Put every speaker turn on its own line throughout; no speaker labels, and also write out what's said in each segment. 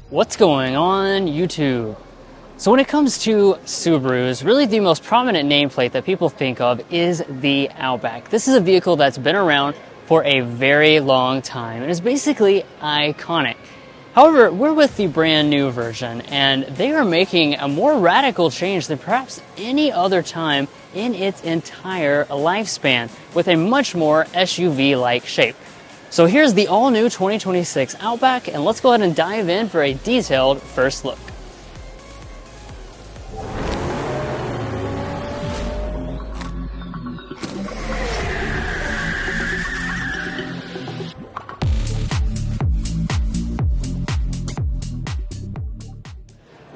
What's going on YouTube? So when it comes to Subarus, really the most prominent nameplate that people think of is the Outback. This is a vehicle that's been around for a very long time and is basically iconic. However, we're with the brand new version and they are making a more radical change than perhaps any other time in its entire lifespan with a much more SUV-like shape. So here's the all-new 2026 Outback, and let's go ahead and dive in for a detailed first look.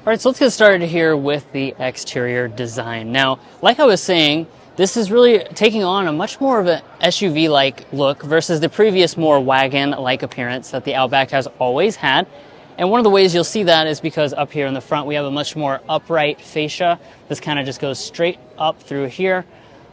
Alright, so let's get started here with the exterior design. Now, like I was saying, this is really taking on a much more of an SUV-like look versus the previous more wagon-like appearance that the Outback has always had. And one of the ways you'll see that is because up here in the front we have a much more upright fascia. This kind of just goes straight up through here.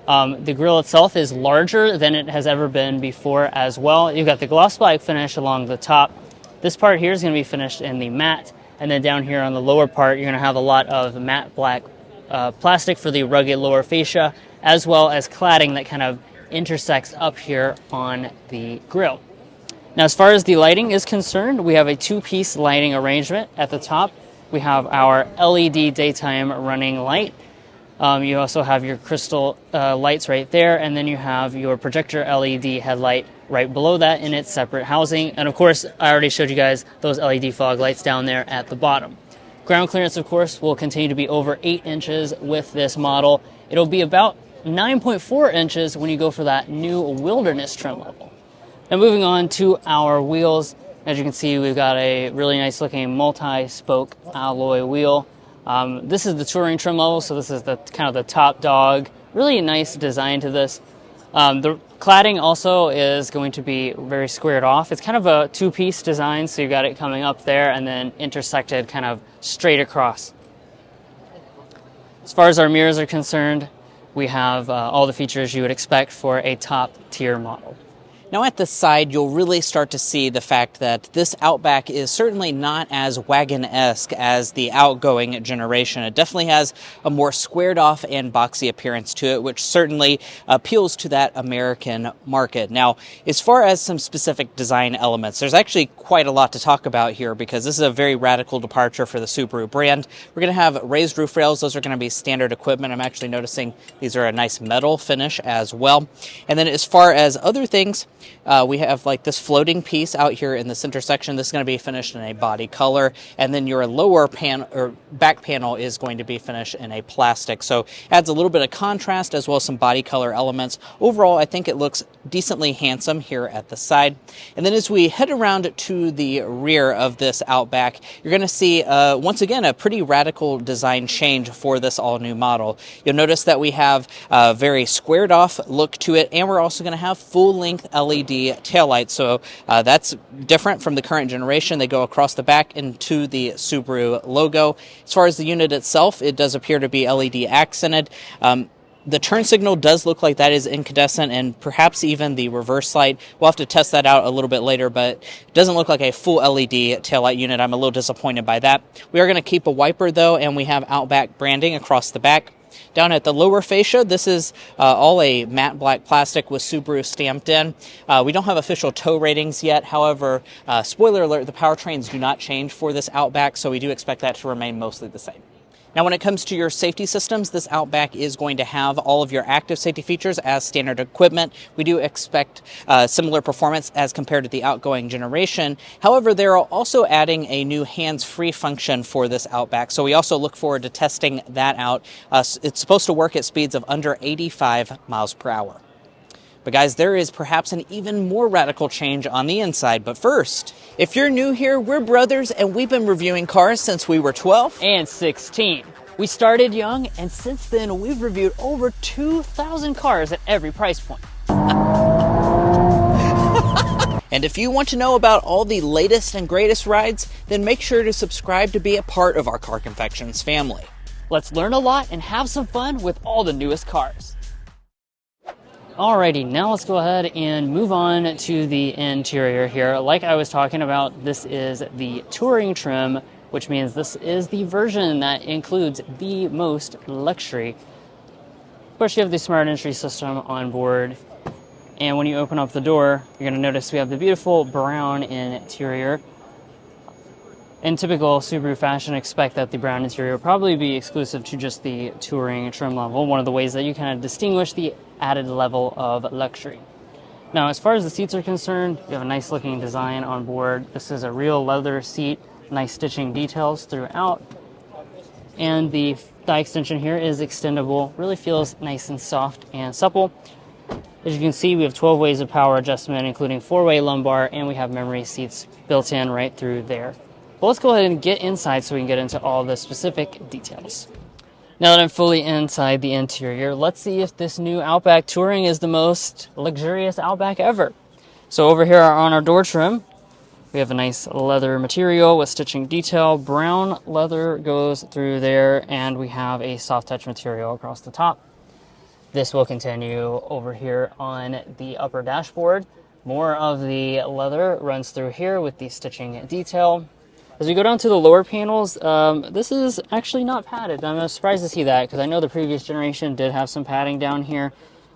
The grille itself is larger than it has ever been before as well. You've got the gloss black finish along the top. This part here is going to be finished in the matte. And then down here on the lower part, you're going to have a lot of matte black plastic for the rugged lower fascia, as well as cladding that kind of intersects up here on the grille. Now, as far as the lighting is concerned, we have a two-piece lighting arrangement. At the top, we have our LED daytime running light. You also have your crystal lights right there, and then you have your projector LED headlight right below that in its separate housing. And of course, I already showed you guys those LED fog lights down there at the bottom. Ground clearance, of course, will continue to be over 8 inches with this model. It'll be about 9.4 inches when you go for that new Wilderness trim level. Now moving on to our wheels, as you can see, we've got a really nice looking multi-spoke alloy wheel. This is the touring trim level, so this is the kind of the top dog. Really nice design to this. The cladding also is going to be very squared off. It's kind of a two-piece design, so you've got it coming up there and then intersected kind of straight across. As far as our mirrors are concerned, we have all the features you would expect for a top-tier model.
Now at the side, you'll really start to see the fact that this Outback is certainly not as wagon-esque as the outgoing generation. It definitely has a more squared off and boxy appearance to it, which certainly appeals to that American market. Now, as far as some specific design elements, there's actually quite a lot to talk about here because this is a very radical departure for the Subaru brand. We're going to have raised roof rails. Those are going to be standard equipment. I'm actually noticing these are a nice metal finish as well. And then as far as other things, we have like this floating piece out here in this intersection. This is going to be finished in a body color, and then your lower panel or back panel is going to be finished in a plastic. So adds a little bit of contrast as well as some body color elements. Overall, I think it looks decently handsome here at the side. And then as we head around to the rear of this Outback, you're going to see once again a pretty radical design change for this all-new model. You'll notice that we have a very squared off look to it, and we're also going to have full-length LED taillights, so that's different from the current generation. They go across the back into the Subaru logo. As far as the unit itself, it does appear to be LED accented. The turn signal does look like that is incandescent, and perhaps even the reverse light. We'll have to test that out a little bit later, but it doesn't look like a full LED taillight unit. I'm a little disappointed by that. We are going to keep a wiper, though, and we have Outback branding across the back. Down at the lower fascia, this is all a matte black plastic with Subaru stamped in. We don't have official tow ratings yet. However, spoiler alert, the powertrains do not change for this Outback, so we do expect that to remain mostly the same. Now, when it comes to your safety systems, this Outback is going to have all of your active safety features as standard equipment. We do expect similar performance as compared to the outgoing generation. However, they're also adding a new hands-free function for this Outback, so we also look forward to testing that out. It's supposed to work at speeds of under 85 miles per hour. But guys, there is perhaps an even more radical change on the inside. But first, if you're new here, we're brothers and we've been reviewing cars since we were 12
and 16. We started young, and since then we've reviewed over 2,000 cars at every price point.
And if you want to know about all the latest and greatest rides, then make sure to subscribe to be a part of our Car Confections family.
Let's learn a lot and have some fun with all the newest cars. Alrighty, now let's go ahead and move on to the interior here. Like I was talking about, this is the touring trim, which means this is the version that includes the most luxury. Of course, you have the smart entry system on board, and when you open up the door, you're going to notice we have the beautiful brown interior. In typical Subaru fashion, expect that the brown interior will probably be exclusive to just the touring trim level, one of the ways that you kind of distinguish the added level of luxury. Now, as far as the seats are concerned, you have a nice looking design on board. This is a real leather seat, nice stitching details throughout, and the thigh extension here is extendable, really feels nice and soft and supple. As you can see, we have 12 ways of power adjustment, including 4-way lumbar, and we have memory seats built in right through there. But let's go ahead and get inside so we can get into all the specific details. Now that I'm fully inside the interior, let's see if this new Outback Touring is the most luxurious Outback ever. So over here on our door trim, we have a nice leather material with stitching detail. Brown leather goes through there, and we have a soft touch material across the top. This will continue over here on the upper dashboard. More of the leather runs through here with the stitching detail. As we go down to the lower panels, this is actually not padded. I'm surprised to see that because I know the previous generation did have some padding down here.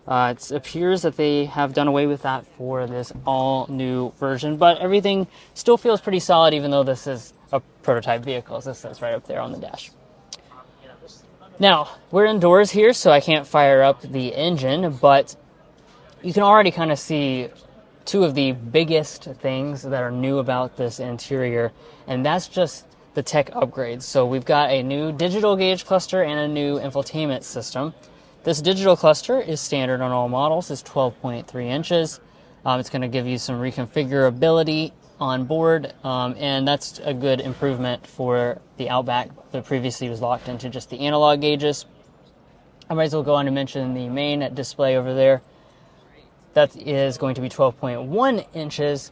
It appears that they have done away with that for this all-new version, but everything still feels pretty solid even though this is a prototype vehicle, as this says right up there on the dash. Now, we're indoors here, so I can't fire up the engine, but you can already kind of see two of the biggest things that are new about this interior, and that's just the tech upgrades. So we've got a new digital gauge cluster and a new infotainment system. This digital cluster is standard on all models, it's 12.3 inches. It's going to give you some reconfigurability on board, and that's a good improvement for the Outback that previously was locked into just the analog gauges. I might as well go on to mention the main display over there. That is going to be 12.1 inches.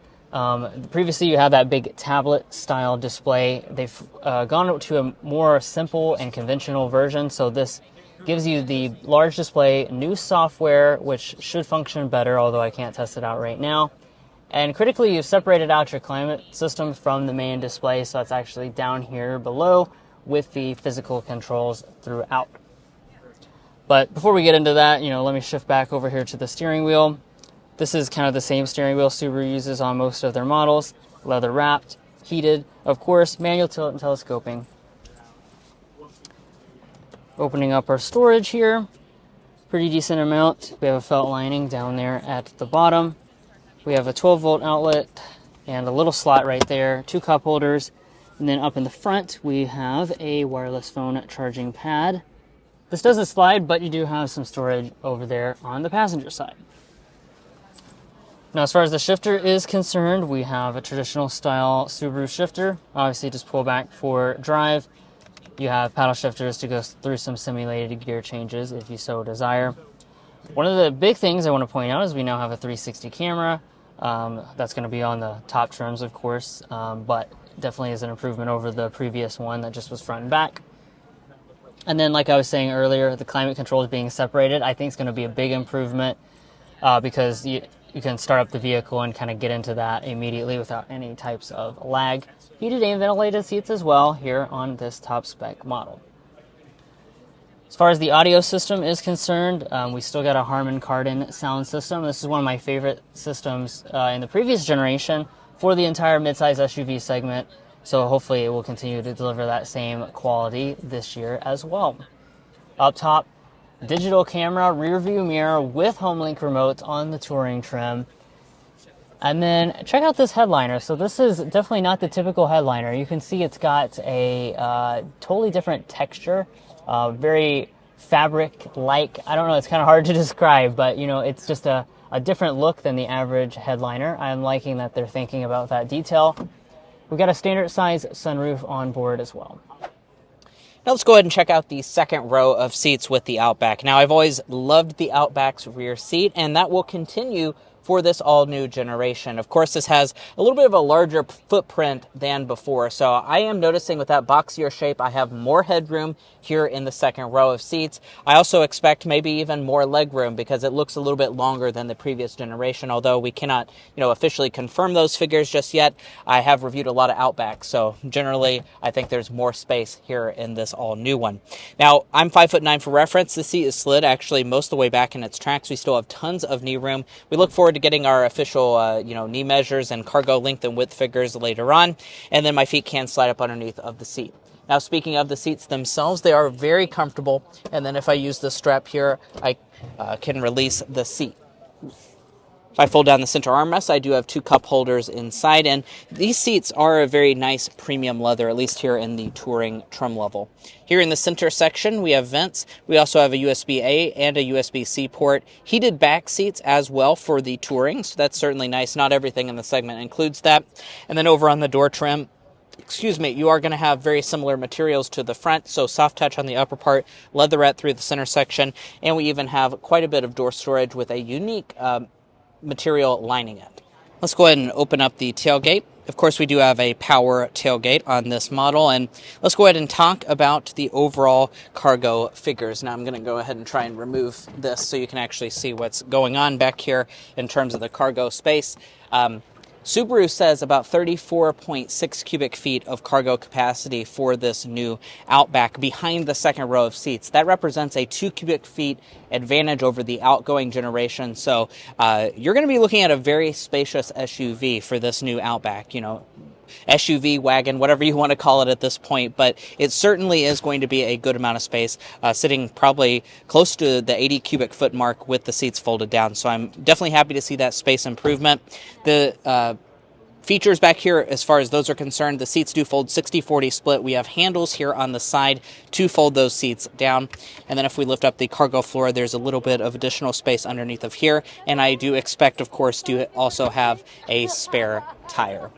Previously, you had that big tablet-style display. They've gone to a more simple and conventional version, so this gives you the large display, new software, which should function better, although I can't test it out right now. And critically, you've separated out your climate system from the main display, so it's actually down here below with the physical controls throughout. But before we get into that, let me shift back over here to the steering wheel. This is kind of the same steering wheel Subaru uses on most of their models. Leather wrapped, heated, of course, manual tilt and telescoping. Opening up our storage here, pretty decent amount. We have a felt lining down there at the bottom. We have a 12-volt outlet and a little slot right there, 2 cup holders. And then up in the front, we have a wireless phone charging pad. This doesn't slide, but you do have some storage over there on the passenger side. Now, as far as the shifter is concerned, we have a traditional style Subaru shifter. Obviously, just pull back for drive. You have paddle shifters to go through some simulated gear changes if you so desire. One of the big things I want to point out is we now have a 360 camera. That's going to be on the top trims, of course, but definitely is an improvement over the previous one that just was front and back. And then, like I was saying earlier, the climate controls being separated, I think is going to be a big improvement because you can start up the vehicle and kind of get into that immediately without any types of lag. Heated and ventilated seats as well here on this top spec model. As far as the audio system is concerned, we still got a Harman Kardon sound system. This is one of my favorite systems in the previous generation for the entire midsize SUV segment. So hopefully it will continue to deliver that same quality this year as well. Up top, digital camera, rear view mirror with HomeLink remote on the touring trim. And then check out this headliner. So this is definitely not the typical headliner. You can see it's got a totally different texture, very fabric-like. I don't know, it's kind of hard to describe, but it's just a different look than the average headliner. I'm liking that they're thinking about that detail. We've got a standard size sunroof on board as well.
Now let's go ahead and check out the second row of seats with the Outback. Now, I've always loved the Outback's rear seat, and that will continue for this all-new generation. Of course, this has a little bit of a larger footprint than before, so I am noticing with that boxier shape, I have more headroom here in the second row of seats. I also expect maybe even more leg room because it looks a little bit longer than the previous generation, although we cannot, officially confirm those figures just yet. I have reviewed a lot of Outbacks, so generally I think there's more space here in this all-new one. Now, I'm 5'9" for reference. The seat is slid actually most of the way back in its tracks. We still have tons of knee room. We look forward to getting our official, knee measures and cargo length and width figures later on, and then my feet can slide up underneath of the seat. Now, speaking of the seats themselves, they are very comfortable, and then if I use the strap here, I can release the seat. If I fold down the center armrest, I do have 2 cup holders inside, and these seats are a very nice premium leather, at least here in the touring trim level. Here in the center section, we have vents. We also have a USB-A and a USB-C port. Heated back seats as well for the touring, so that's certainly nice. Not everything in the segment includes that. And then over on the door trim, you are going to have very similar materials to the front, so soft touch on the upper part, leatherette through the center section, and we even have quite a bit of door storage with a unique material lining it. Let's go ahead and open up the tailgate. Of course, we do have a power tailgate on this model, and let's go ahead and talk about the overall cargo figures. Now, I'm going to go ahead and try and remove this so you can actually see what's going on back here in terms of the cargo space. Subaru says about 34.6 cubic feet of cargo capacity for this new Outback behind the second row of seats. That represents a 2 cubic feet advantage over the outgoing generation. So you're going to be looking at a very spacious SUV for this new Outback, SUV, wagon, whatever you want to call it at this point, but it certainly is going to be a good amount of space, sitting probably close to the 80 cubic foot mark with the seats folded down. So I'm definitely happy to see that space improvement. The features back here, as far as those are concerned, the seats do fold 60-40 split. We have handles here on the side to fold those seats down. And then if we lift up the cargo floor, there's a little bit of additional space underneath of here. And I do expect, of course, to also have a spare tire.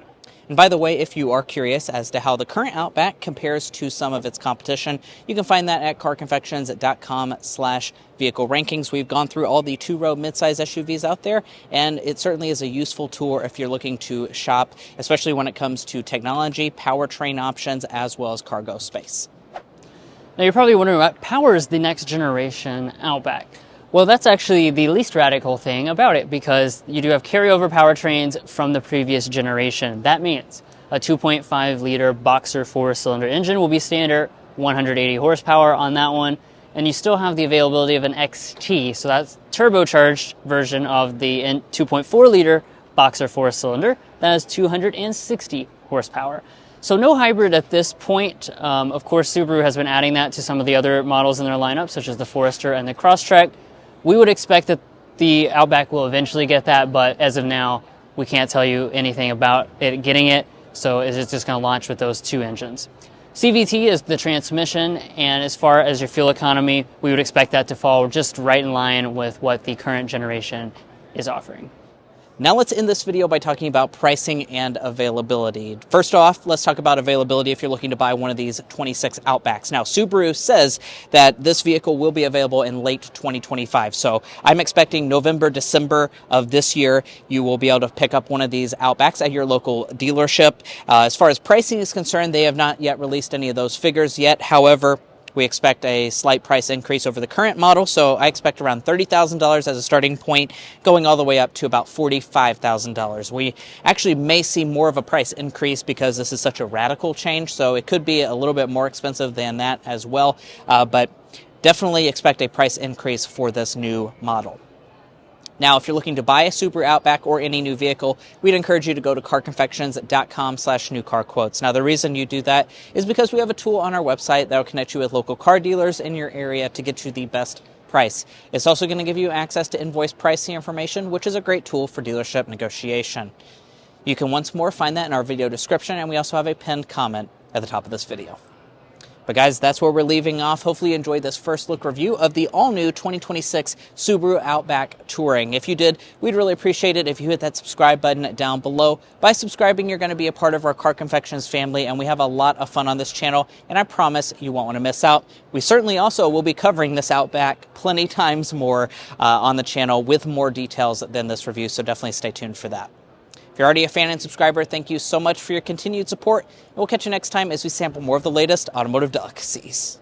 And by the way, if you are curious as to how the current Outback compares to some of its competition, you can find that at carconfections.com/vehicle rankings. We've gone through all the 2-row midsize SUVs out there, and it certainly is a useful tool if you're looking to shop, especially when it comes to technology, powertrain options, as well as cargo space.
Now, you're probably wondering what powers the next generation Outback. Well, that's actually the least radical thing about it, because you do have carryover powertrains from the previous generation. That means a 2.5-liter Boxer 4-cylinder engine will be standard, 180 horsepower on that one, and you still have the availability of an XT, so that's turbocharged version of the 2.4-liter Boxer 4-cylinder that has 260 horsepower. So no hybrid at this point. Of course, Subaru has been adding that to some of the other models in their lineup, such as the Forester and the Crosstrek. We would expect that the Outback will eventually get that, but as of now, we can't tell you anything about it getting it, so it's just going to launch with those 2 engines. CVT is the transmission, and as far as your fuel economy, we would expect that to fall just right in line with what the current generation is offering.
Now let's end this video by talking about pricing and availability. First off, let's talk about availability if you're looking to buy one of these 26 Outbacks. Now, Subaru says that this vehicle will be available in late 2025. So I'm expecting November, December of this year, you will be able to pick up one of these Outbacks at your local dealership. As far as pricing is concerned, they have not yet released any of those figures yet. However, we expect a slight price increase over the current model, so I expect around $30,000 as a starting point, going all the way up to about $45,000. We actually may see more of a price increase because this is such a radical change, so it could be a little bit more expensive than that as well, but definitely expect a price increase for this new model. Now, if you're looking to buy a Subaru Outback or any new vehicle, we'd encourage you to go to carconfections.com/newcarquotes. Now, the reason you do that is because we have a tool on our website that will connect you with local car dealers in your area to get you the best price. It's also going to give you access to invoice pricing information, which is a great tool for dealership negotiation. You can once more find that in our video description, and we also have a pinned comment at the top of this video. But guys, that's where we're leaving off. Hopefully you enjoyed this first look review of the all-new 2026 Subaru Outback Touring. If you did, we'd really appreciate it if you hit that subscribe button down below. By subscribing, you're going to be a part of our Car Confections family, and we have a lot of fun on this channel, and I promise you won't want to miss out. We certainly also will be covering this Outback plenty times more on the channel with more details than this review, so definitely stay tuned for that. If you're already a fan and subscriber, thank you so much for your continued support. And we'll catch you next time as we sample more of the latest automotive delicacies.